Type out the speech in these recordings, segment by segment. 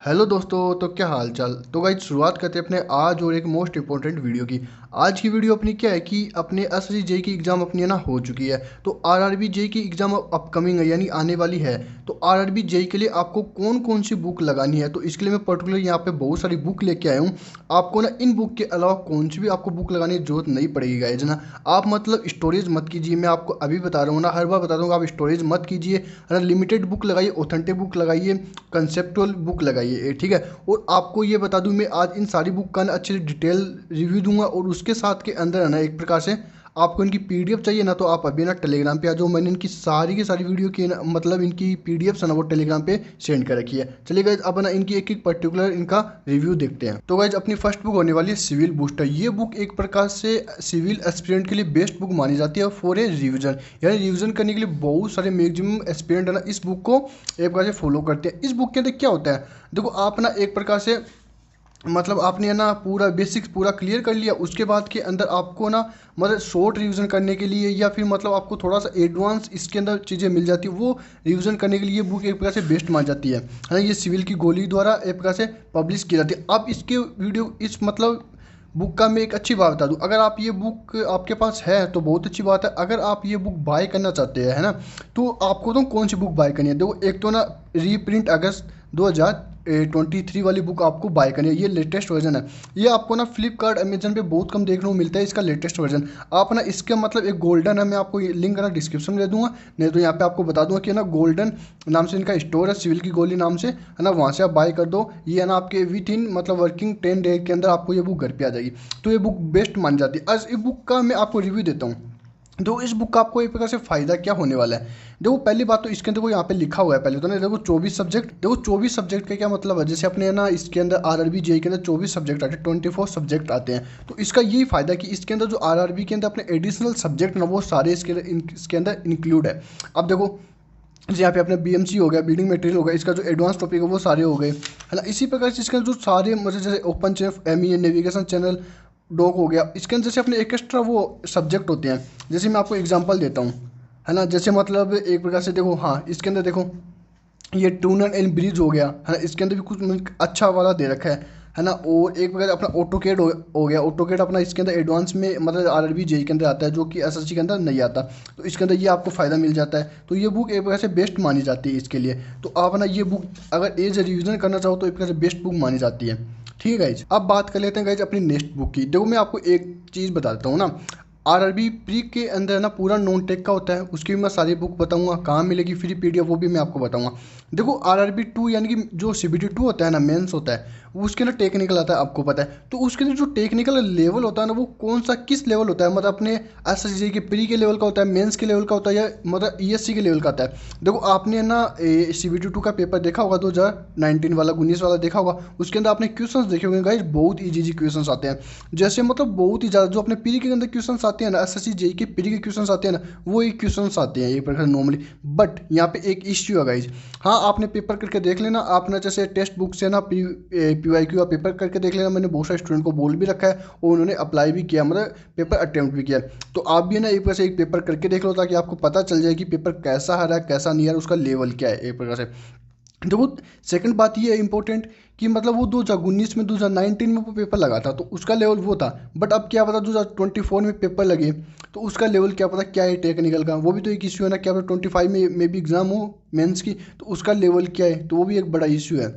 Hello दोस्तों, तो क्या हाल चाल। तो गाइस शुरुआत करते हैं अपने आज और एक मोस्ट इंपॉर्टेंट वीडियो की। आज की वीडियो अपनी क्या है कि अपने एसएससी जेई की एग्ज़ाम अपनी है ना हो चुकी है। तो आरआरबी जेई की एग्ज़ाम अपकमिंग है यानी आने वाली है। तो आरआरबी जेई के लिए आपको कौन कौन सी बुक लगानी है, तो इसके लिए मैं पर्टिकुलर यहाँ पे बहुत सारी बुक लेके आया हूँ। आपको ना इन बुक के अलावा कौन सी भी आपको बुक लगाने की जरूरत नहीं पड़ेगी गाइस ना। आप मतलब स्टोरेज मत कीजिए, मैं आपको अभी बता रहा हूँ ना, हर बार बता दूँगा, आप स्टोरेज मत कीजिए है ना। लिमिटेड बुक लगाइए, ऑथेंटिक बुक लगाइए, कंसेप्टुअल बुक लगाइए, ठीक है। और आपको ये बता दूं, मैं आज इन सारी बुक का ना अच्छे से डिटेल रिव्यू दूंगा और उसके साथ के अंदर है ना एक प्रकार से आपको इनकी पीडीएफ चाहिए ना, तो आप अभी ना टेलीग्राम पे आ जाओ। मैंने इनकी सारी की सारी वीडियो की ना मतलब इनकी पीडीएफ है ना वो टेलीग्राम पे सेंड कर रखी है। चलिए गाइज अब ना इनकी एक एक पर्टिकुलर इनका रिव्यू देखते हैं। तो गाइज अपनी फर्स्ट बुक होने वाली है सिविल बूस्टर। ये बुक एक प्रकार से सिविल एस्पिरेंट के लिए बेस्ट बुक मानी जाती है फॉर ए रिविजन, यानी रिविजन करने के लिए बहुत सारे मैक्सिमम एस्पिरेंट है ना इस बुक को एक प्रकार से फॉलो करते हैं। इस बुक के अंदर क्या होता है, देखो आप ना एक प्रकार से मतलब आपने है ना पूरा बेसिक्स पूरा क्लियर कर लिया, उसके बाद के अंदर आपको ना मतलब शॉर्ट रिवीजन करने के लिए या फिर मतलब आपको थोड़ा सा एडवांस इसके अंदर चीज़ें मिल जाती है, वो रिवीजन करने के लिए ये बुक एक प्रकार से बेस्ट मान जाती है ना। ये सिविल की गोली द्वारा एक प्रकार से पब्लिश की जाती है। अब इसके वीडियो इस मतलब बुक का मैं एक अच्छी बात बता दूं, अगर आप ये बुक आपके पास है तो बहुत अच्छी बात है। अगर आप ये बुक बाय करना चाहते हैं है ना, तो आपको तो कौन सी बुक बाय करनी है। देखो एक तो ना रीप्रिंट अगस्त 2023 वाली बुक आपको बाय करनी है, ये लेटेस्ट वर्जन है। ये आपको ना फ्लिपकार्ट अमेजन पे बहुत कम देखने को मिलता है इसका लेटेस्ट वर्जन। आप ना इसके मतलब एक गोल्डन है, मैं आपको लिंक ना डिस्क्रिप्शन में दे दूंगा, नहीं तो यहाँ पे आपको बता दूंगा कि ना गोल्डन नाम से इनका स्टोर है, सिविल की गोली नाम से है ना, वहाँ से आप बाय कर दो। ये है ना आपके विद इन मतलब वर्किंग 10 डे के अंदर आपको ये बुक घर पे आ जाएगी। तो ये बुक बेस्ट मानी जाती है। आज इस बुक का मैं आपको रिव्यू देता हूँ। तो इस बुक का आपको एक प्रकार से फायदा क्या होने वाला है। देखो पहली बात तो इसके अंदर को यहाँ पे लिखा हुआ है, पहले तो ना देखो 24 सब्जेक्ट। देखो 24 सब्जेक्ट का क्या मतलब है, जैसे अपने है ना इसके अंदर आरआरबी जेई के अंदर 24 सब्जेक्ट आते हैं, 24 सब्जेक्ट आते हैं। तो इसका यही फायदा है कि इसके अंदर जो आरआरबी के अंदर अपने एडिशनल सब्जेक्ट ना वो सारे इसके अंदर इंक्लूड है। अब देखो जैसे यहाँ पे अपने बीएमसी हो गया, बिल्डिंग मटेरियल हो गया, इसका जो एडवांस टॉपिक है वो सारे हो गए है ना। इसी प्रकार से इसके अंदर जो सारे मतलब जैसे open chef ME navigation channel dog हो गया, इसके अंदर जैसे अपने एक एक्स्ट्रा वो सब्जेक्ट होते हैं। जैसे मैं आपको एग्जांपल देता हूँ है ना, जैसे मतलब एक प्रकार से देखो, हाँ इसके अंदर देखो ये टूनल एंड ब्रिज हो गया है ना, इसके अंदर भी कुछ मतलब अच्छा वाला दे रखा है ना। और एक प्रकार अपना ऑटोकेड हो गया, ऑटोकेड अपना इसके अंदर एडवांस में मतलब आरआरबी जेई के अंदर आता है, जो कि एसएससी के अंदर नहीं आता। तो इसके अंदर ये आपको फ़ायदा मिल जाता है। तो ये बुक एक प्रकार से बेस्ट मानी जाती है इसके लिए। तो आप ना ये बुक अगर एज रिविजन करना चाहो तो एक प्रकार से बेस्ट बुक मानी जाती है, ठीक है गाइज। अब बात कर लेते हैं गाइज अपनी नेक्स्ट बुक की। देखो मैं आपको एक चीज़ बता देता हूँ ना, आरआरबी प्री के अंदर ना पूरा नॉन टेक का होता है, उसकी भी मैं सारी बुक बताऊंगा, कहाँ मिलेगी फ्री पीडीएफ वो भी मैं आपको बताऊंगा। देखो आरआरबी 2 यानी कि जो सीबीटी 2 होता है ना, मेंस होता है, वो उसके अंदर टेक्निकल आता है, आपको पता है। तो उसके अंदर जो टेक्निकल लेवल होता है ना, वो कौन सा किस लेवल होता है, मतलब अपने एसएससी के प्री के लेवल का होता है, मेंस के लेवल का होता है, या मतलब ईएससी के लेवल का आता है। देखो आपने ना सीबीटी 2 का पेपर देखा होगा, 2019 वाला 19 वाला देखा होगा, उसके अंदर आपने क्वेश्चंस देखे होंगे गाइस, बहुत इजी क्वेश्चंस आते हैं। जैसे मतलब बहुत ही ज़्यादा जो अपने प्री के अंदर क्वेश्चंस आते हैं ना, एसएससी जेई के प्री के क्वेश्चंस आते हैं ना, वो ही क्वेश्चंस आते हैं एक प्रकार नॉर्मली। बट यहाँ पे एक इश्यू है गाइज, हाँ आपने पेपर करके देख लेना, आपने जैसे टेक्स्ट बुक से ना पीवाईक्यू का पेपर करके देख लेना। मैंने बहुत सारे स्टूडेंट को बोल भी रखा है और उन्होंने अप्लाई भी किया, मतलब पेपर अटेम्प्ट भी किया। तो आप भी ना एक प्रकार से एक पेपर करके देख लो, ताकि आपको पता चल जाए कि पेपर कैसा आ रहा है कैसा नहीं आ रहा है, उसका लेवल क्या है एक प्रकार से। देखो सेकंड बात ये है इंपॉर्टेंट कि मतलब वो 2019 में 2019 में वो पेपर लगा था तो उसका लेवल वो था। बट अब क्या पता 2024 में पेपर लगे तो उसका लेवल क्या पता क्या है टेक्निकल का, वो भी तो एक इश्यू है ना। क्या पता 25 में भी एग्जाम हो मेंस की, तो उसका लेवल क्या है, तो वो भी एक बड़ा इश्यू है।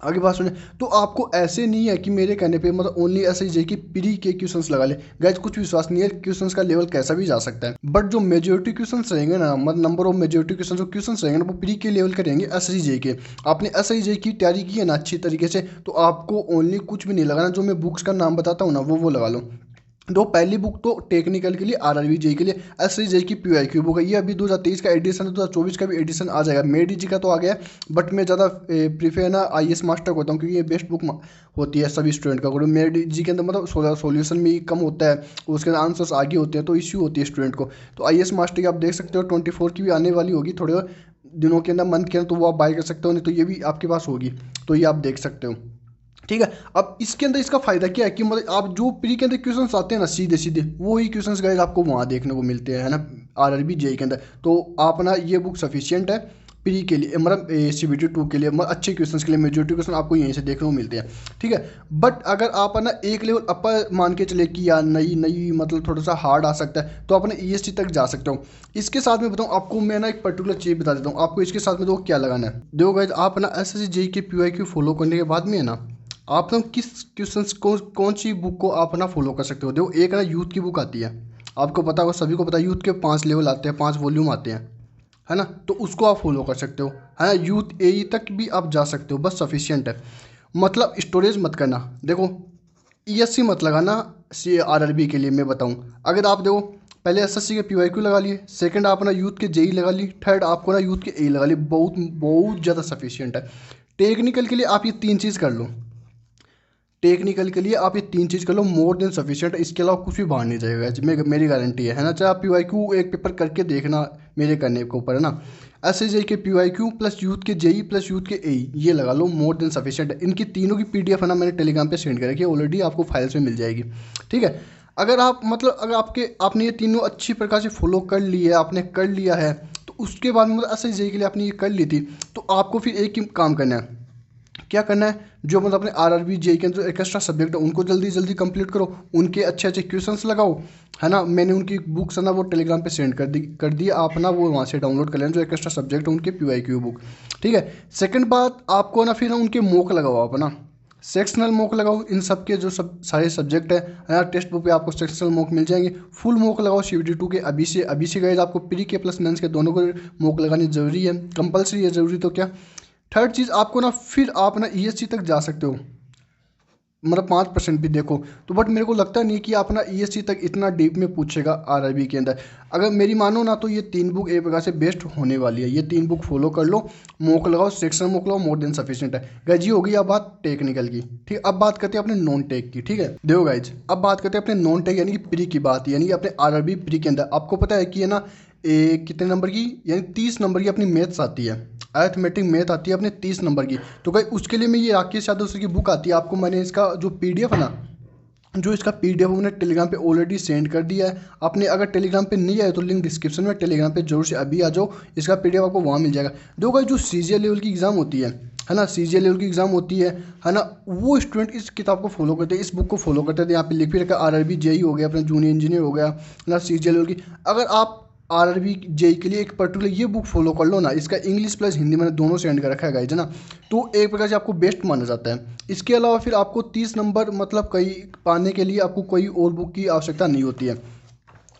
आगे बात सुने, तो आपको ऐसे नहीं है कि मेरे कहने पे मतलब ओनली ऐसे ही कि प्री के क्वेश्चंस लगा ले। गाइज कुछ विश्वास नहीं है, क्वेश्चंस का लेवल कैसा भी जा सकता है। बट जो मेजोरिटी क्वेश्चंस रहेंगे ना, मतलब नंबर ऑफ मेजोरिटी क्वेश्चन जो क्वेश्चंस रहेंगे ना, वो प्री के लेवल के रहेंगे एस के। आपने एस की तैयारी की है ना अच्छी तरीके से, तो आपको ओनली कुछ भी नहीं लगाना, जो मैं बुक्स का नाम बताता हूँ ना वो लगा लो। दो पहली बुक तो टेक्निकल के लिए आरआरबी जेई के लिए एस जेई की पीवाईक्यू बुक है। ये अभी 2023 का एडिशन है, 2024 का भी एडिशन आ जाएगा। मेडी जी का तो आ गया, बट मैं ज़्यादा प्रीफर ना आईएएस मास्टर करता हूँ, क्योंकि ये बेस्ट बुक होती है सभी स्टूडेंट का। मेडी जी के अंदर मतलब सोल्यूशन भी कम होता है, उसके अंदर आंसर्स आगे होते हैं, तो इश्यू होती है स्टूडेंट को। तो आईएएस मास्टर की आप देख सकते हो 24 की भी आने वाली होगी थोड़े दिनों के अंदर, मंथ के अंदर, तो वो आप बाय कर सकते हो, नहीं तो ये भी आपके पास होगी, तो ये आप देख सकते हो, ठीक है। अब इसके अंदर इसका फायदा क्या है कि मतलब आप जो प्री के अंदर क्वेश्चंस आते हैं ना सीधे सीधे, वो ही क्वेश्चंस गाइस आपको वहाँ देखने को मिलते हैं है ना आरआरबी जेई के अंदर। तो आप ना ये बुक सफिशियंट है। प्री के लिए मतलब CBT 2 के लिए मतलब अच्छे क्वेश्चंस के लिए मेजोरिटी क्वेश्चन आपको यहीं से देखने को मिलते हैं, ठीक है। बट अगर आप है ना एक लेवल अपर मान के चले कि यार नई मतलब थोड़ा सा हार्ड आ सकता है, तो अपने EST तक जा सकते हो। इसके साथ में बताऊँ आपको, मैं ना एक पर्टिकुलर चीज़ बता देता हूँ आपको, इसके साथ में तो क्या लगाना है। देखो गाइस, आप ना SSC JEE के PYQ फॉलो करने के बाद में है ना, आप ना किस क्वेश्चंस कौन सी बुक को आप ना फॉलो कर सकते हो। देखो एक ना यूथ की बुक आती है, आपको पता होगा, सभी को पता है, यूथ के 5 लेवल आते हैं, 5 वॉल्यूम आते हैं, है ना। तो उसको आप फॉलो कर सकते हो, है ना। यूथ AE तक भी आप जा सकते हो, बस सफिशियंट है। मतलब स्टोरेज मत करना, देखो ESC मत लगाना RRB के लिए। मैं बताऊं, अगर आप देखो पहले SSC के PYQ लगा लिए, सेकंड आप ना यूथ के JEE लगा ली, थर्ड आपको ना यूथ के AE लगा ली, बहुत बहुत ज़्यादा सफिशियंट है। टेक्निकल के लिए आप ये 3 चीज़ कर लो, टेक्निकल के लिए आप ये 3 चीज़ कर लो, मोर देन सफिशिएंट। इसके अलावा कुछ भी बाहर नहीं जाएगा, मेरी गारंटी है ना। चाहे आप PYQ एक पेपर करके देखना मेरे करने के ऊपर, है ना। SSC के PYQ प्लस यूथ के JEE प्लस यूथ के AE ये लगा लो, मोर देन सफिशिएंट है। इनकी तीनों की PDF है ना, मैंने टेलीग्राम पे सेंड कर रखी है ऑलरेडी, आपको फाइल्स में मिल जाएगी, ठीक है। अगर आप मतलब अगर आपने ये तीनों अच्छी प्रकार से फॉलो कर लिया, आपने कर लिया है, तो उसके बाद मतलब SSC JEE के लिए आपने ये कर ली थी, तो आपको फिर एक ही काम करना है। क्या करना है, जो मतलब अपने RRB JEE के अंदर एक्स्ट्रा सब्जेक्ट है उनको जल्दी जल्दी कंप्लीट करो, उनके अच्छे अच्छे क्वेश्चंस लगाओ, है ना। मैंने उनकी बुक्स है ना वो टेलीग्राम पे सेंड कर दी, आप ना वो वहाँ से डाउनलोड कर लेना, जो एक्स्ट्रा सब्जेक्ट है उनके PYQ बुक, ठीक है। सेकंड बात, आपको ना फिर ना उनके मॉक लगाओ, आप ना सेक्शनल मॉक लगाओ, इन सब के जो सारे सब्जेक्ट है ना, टेक्स्ट बुक पे आपको सेक्शनल मॉक मिल जाएंगे। फुल मॉक लगाओ CBT 2 के अभी से गाइस, आपको प्री के प्लस मेंस के दोनों को मॉक लगानी जरूरी है, कंपलसरी है, ज़रूरी तो क्या। थर्ड चीज़, आपको ना फिर आप ना ESC तक जा सकते हो, मतलब 5% भी देखो तो, बट मेरे को लगता नहीं कि आप ना ESC तक इतना डीप में पूछेगा RRB के अंदर। अगर मेरी मानो ना, तो ये 3 बुक एक प्रकार से बेस्ट होने वाली है, ये 3 बुक फॉलो कर लो, मॉक लगाओ, सेक्शन मॉक लगाओ, मोर देन सफिशिएंट है गाइज। ये होगी अब बात टेक्निकल की, ठीक। अब बात करते हैं अपने नॉन टेक की, ठीक है। देखो गाइज, अब बात करते हैं अपने नॉन टेक यानी कि प्री की बात, यानी कि अपने RRB प्री के अंदर आपको पता है कि है ना कितने नंबर की, यानी 30 नंबर की अपनी मैथ्स आती है, अरिथमेटिक मैथ आती है अपने 30 नंबर की। तो भाई उसके लिए मैं ये राकेश यादव सर की बुक आती है, आपको मैंने इसका जो PDF है ना, जो इसका PDF मैंने टेलीग्राम पे ऑलरेडी सेंड कर दिया है। आपने अगर टेलीग्राम पे नहीं आए तो लिंक डिस्क्रिप्शन में, टेलीग्राम पे जरूर से अभी आ जाओ, इसका PDF आपको वहाँ मिल जाएगा। देखो भाई, जो CGL लेवल की एग्ज़ाम होती है ना, CGL लेवल की एग्ज़ाम होती है ना, वो स्टूडेंट इस किताब को फॉलो करते हैं, इस बुक को फॉलो करते हैं। यहाँ पे लिख भी रखा RRB JEE हो गया, अपना जूनियर इंजीनियर हो गया ना, CGL लेवल की। अगर आप RRB JEE के लिए एक पर्टिकुलर ये बुक फॉलो कर लो ना, इसका इंग्लिश प्लस हिंदी मैंने दोनों सेंड कर रखा है गाइज, है ना, तो एक प्रकार से आपको बेस्ट माना जाता है। इसके अलावा फिर आपको 30 नंबर मतलब कई पाने के लिए आपको कोई और बुक की आवश्यकता नहीं होती है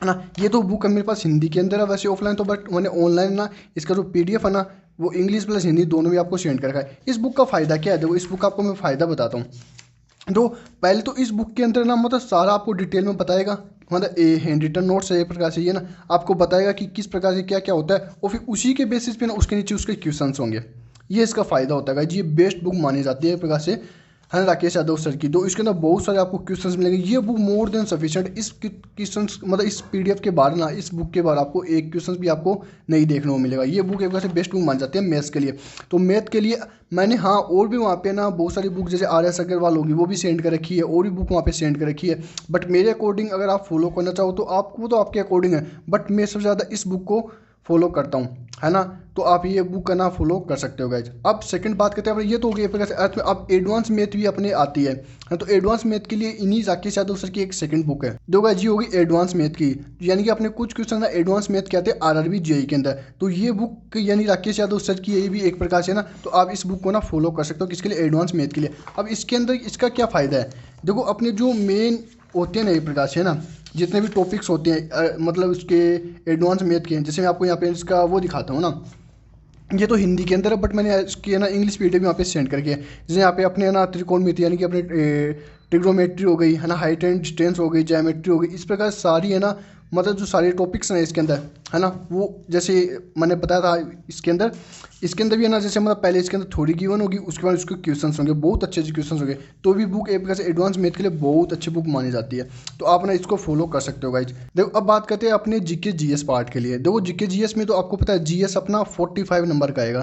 ना। ये तो बुक है मेरे पास हिंदी के अंदर है वैसे ऑफलाइन तो, बट मैंने ऑनलाइन ना इसका जो PDF है ना, वो इंग्लिश प्लस हिंदी दोनों भी आपको सेंड कर रखा है। इस बुक का फ़ायदा क्या है, देखो इस बुक का आपको मैं फ़ायदा बताता हूँ। तो पहले तो इस बुक के अंदर ना मतलब सारा आपको डिटेल में बताएगा, मतलब हैंड रिटन नोट्स है एक प्रकार से, ये ना आपको बताएगा कि किस प्रकार से क्या क्या होता है, और फिर उसी के बेसिस पे ना उसके नीचे उसके क्वेश्चंस होंगे। ये इसका फ़ायदा होता है जी, ये बेस्ट बुक मानी जाती है एक प्रकार से, है ना, राकेश यादव सर की। तो इसके अंदर बहुत सारे आपको क्वेश्चंस मिलेंगे, ये बुक मोर देन सफिशिएंट। इस क्वेश्चंस मतलब इस PDF के बाद ना, इस बुक के बाद आपको एक क्वेश्चन भी आपको नहीं देखने को मिलेगा। ये बुक एक प्रकार से बेस्ट बुक मानी जाती है मैथ्स के लिए। तो मैथ के लिए मैंने हाँ और भी वहाँ पे ना बहुत सारी बुक जैसे RS अग्रवाल होगी वो भी सेंड कर रखी है, और भी बुक वहाँ पे सेंड कर रखी है। बट मेरे अकॉर्डिंग अगर आप फॉलो करना चाहो तो आपको तो आपके अकॉर्डिंग है, बट मैं सबसे ज़्यादा इस बुक को फॉलो करता हूँ, है ना। तो आप ये बुक करना फॉलो कर सकते हो गाइज। अब सेकंड बात करते हैं अपने, ये तो हो गई प्रकार से अर्थ में। अब एडवांस मैथ भी अपने आती है, तो एडवांस मैथ के लिए इन्हीं राकेश यादव सर की एक सेकंड बुक है। दो गाइज, ये होगी एडवांस मैथ की, यानी कि अपने कुछ क्वेश्चन ना एडवांस मैथ के आते हैं RRB JEE के अंदर। तो ये बुक यानी राकेश यादव सर की ये भी एक प्रकार से ना, तो आप इस बुक को ना फॉलो कर सकते हो किसके लिए, एडवांस मैथ के लिए। अब इसके अंदर इसका क्या फ़ायदा है, देखो अपने जो मेन होते हैं ना एक प्रकार से, है ना, जितने भी टॉपिक्स होते हैं मतलब उसके एडवांस मैथ के, जैसे मैं आपको यहाँ पे इसका वो दिखाता हूँ ना, ये तो हिंदी के अंदर है, बट मैंने इसकी है ना इंग्लिश PDF यहाँ पे सेंड करके, जैसे यहाँ पे अपने ना त्रिकोणमिति यानी कि अपने ट्रिग्नोमेट्री हो गई, है ना, हाइट एंड डिस्टेंस हो गई, ज्योमेट्री हो गई, इस प्रकार सारी है ना, मतलब जो सारे टॉपिक्स हैं इसके अंदर, है ना, वो जैसे मैंने बताया था इसके अंदर भी है ना, जैसे मतलब पहले इसके अंदर थोड़ी गिवन होगी, उसके बाद उसके क्वेश्चंस होंगे, बहुत अच्छे अच्छे क्वेश्चंस होंगे। तो भी बुक एक प्रकार से एडवांस मैथ के लिए बहुत अच्छी बुक मानी जाती है, तो आप ना इसको फॉलो कर सकते हो गाइज। देखो अब बात करते हैं अपने GK GS पार्ट के लिए। देखो GK GS में तो आपको पता है GS अपना 45 नंबर का आएगा,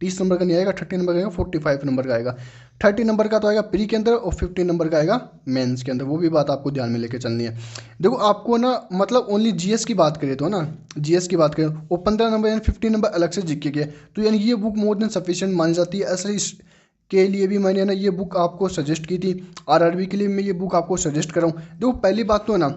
30 नंबर का नहीं आएगा, 30 नंबर का आएगा, 45 नंबर का आएगा। 30 नंबर का तो आएगा प्री के अंदर और 15 नंबर का आएगा मेंस के अंदर। वो भी बात आपको ध्यान में लेके चलनी है। देखो आपको ना मतलब ओनली जीएस की बात करें तो ना, जीएस की बात करें वो 15 नंबर यानी 15 नंबर अलग से जीके के, तो यानी ये बुक मोर देन सफिशिएंट मानी जाती है। ऐसे के लिए भी मैंने ना ये बुक आपको सजेस्ट की थी, आरआरबी के लिए मैं ये बुक आपको सजेस्ट कर रहा हूँ। देखो पहली बात तो है ना,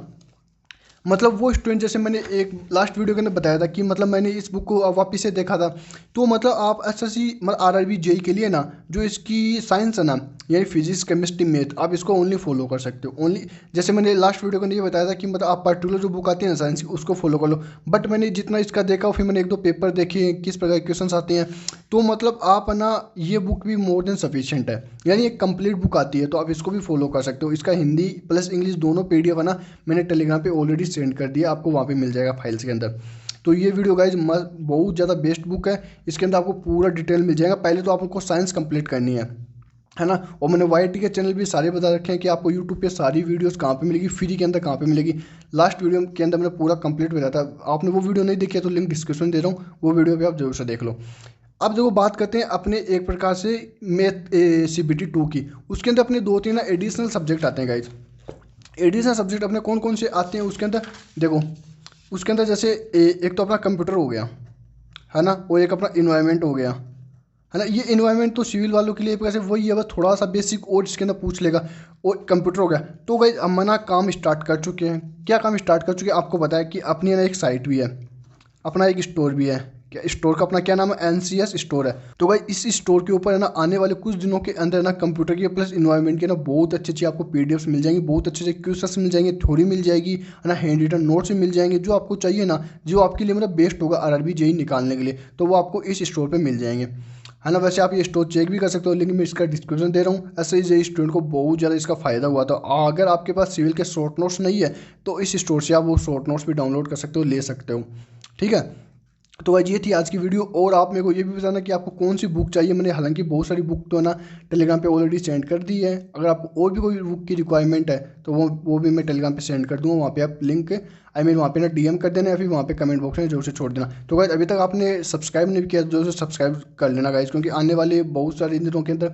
मतलब वो स्टूडेंट जैसे मैंने एक लास्ट वीडियो के अंदर बताया था कि मतलब मैंने इस बुक को वापस से देखा था, तो मतलब आप एसएससी मतलब आरआरबी जेई के लिए ना जो इसकी साइंस है ना, यानी फिजिक्स केमिस्ट्री मैथ, आप इसको ओनली फॉलो कर सकते हो। ओनली जैसे मैंने लास्ट वीडियो के अंदर ये बताया था कि मतलब आप पर्टिकुलर जो बुक आती है ना साइंस की उसको फॉलो कर लो, बट मैंने जितना इसका देखा फिर मैंने एक दो पेपर देखे किस प्रकार के क्वेश्चन आते हैं, तो मतलब आप है ना ये बुक भी मोर देन सफिशिएंट है, यानी एक कंप्लीट बुक आती है, तो आप इसको भी फॉलो कर सकते हो। इसका हिंदी प्लस इंग्लिश दोनों पीडीएफ है ना मैंने टेलीग्राम पे ऑलरेडी सेंड कर दिया, आपको वहाँ पे मिल जाएगा फाइल्स के अंदर। तो ये वीडियो गाइज बहुत ज़्यादा बेस्ट बुक है, इसके अंदर आपको पूरा डिटेल मिल जाएगा। पहले तो आपको साइंस कंप्लीट करनी है ना, और मैंने वाईटी के चैनल भी सारे बता रखे हैं कि आपको यूट्यूब पे सारी वीडियोस कहाँ पे मिलेगी, फ्री के अंदर कहाँ पे मिलेगी। लास्ट वीडियो के अंदर मैंने पूरा कंप्लीट बताया था, आपने वो वीडियो नहीं देखी है तो लिंक डिस्क्रिप्शन दे रहा हूँ, वो वीडियो भी आप जरूर से देख लो। अब देखो बात करते हैं अपने एक प्रकार से मैथ CBT 2 की, उसके अंदर अपने 2-3 ना एडिशनल सब्जेक्ट आते हैं गाइज। एडिशनल सब्जेक्ट अपने कौन कौन से आते हैं उसके अंदर, देखो उसके अंदर जैसे एक तो अपना कंप्यूटर हो गया है ना, और एक अपना इन्वायरमेंट हो गया है ना। ये इन्वायरमेंट तो सिविल वालों के लिए वैसे वही है, बस थोड़ा सा बेसिक और इसके अंदर पूछ लेगा। और कंप्यूटर हो गया तो भाई हम मना काम स्टार्ट कर चुके हैं। क्या काम स्टार्ट कर चुके हैं, आपको बताया कि अपनी ना एक साइट भी है, अपना एक स्टोर भी है। क्या स्टोर का अपना क्या नाम है, NCS स्टोर है। तो भाई इस स्टोर के ऊपर है ना आने वाले कुछ दिनों के अंदर ना कंप्यूटर की प्लस इन्वायरमेंट के ना बहुत अच्छी अच्छी आपको PDFs मिल जाएंगी, बहुत अच्छे अच्छे क्वेश्चंस मिल जाएंगे, थ्योरी मिल जाएगी है ना, हैंड रिटन नोट्स मिल जाएंगे, जो आपको चाहिए ना, जो आपके लिए मतलब बेस्ट होगा आरआरबी जेई निकालने के लिए, तो वो आपको इस स्टोर पर मिल जाएंगे है ना। वैसे आप ये स्टोर चेक भी कर सकते हो, लेकिन मैं इसका डिस्क्रिप्शन दे रहा हूँ। ऐसे ही जेई स्टूडेंट को बहुत ज़्यादा इसका फ़ायदा हुआ था। अगर आपके पास सिविल के शॉर्ट नोट्स नहीं है तो इस स्टोर से आप वो शॉर्ट नोट्स भी डाउनलोड कर सकते हो, ले सकते हो। ठीक है, तो आज ये थी आज की वीडियो। और आप मेरे को ये भी बताना कि आपको कौन सी बुक चाहिए। मैंने हालांकि बहुत सारी बुक तो है ना टेलीग्राम पे ऑलरेडी सेंड कर दी है। अगर आपको और भी कोई बुक की रिक्वायरमेंट है तो वो भी मैं टेलीग्राम पे सेंड कर दूँगा। वहाँ पे आप लिंक वहाँ पे ना DM कर देना या फिर वहाँ पे कमेंट बॉक्स में जोर से छोड़ देना। तो गाइस अभी तक आपने सब्सक्राइब नहीं किया जोर से सब्सक्राइब कर लेना गाइस, क्योंकि आने वाले बहुत सारे दिनों के अंदर,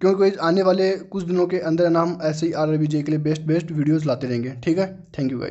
क्योंकि आने वाले कुछ दिनों के अंदर ना हम ऐसे ही आरआरबी जेई के लिए बेस्ट वीडियोज़ लाते रहेंगे। ठीक है, थैंक यू गाइस।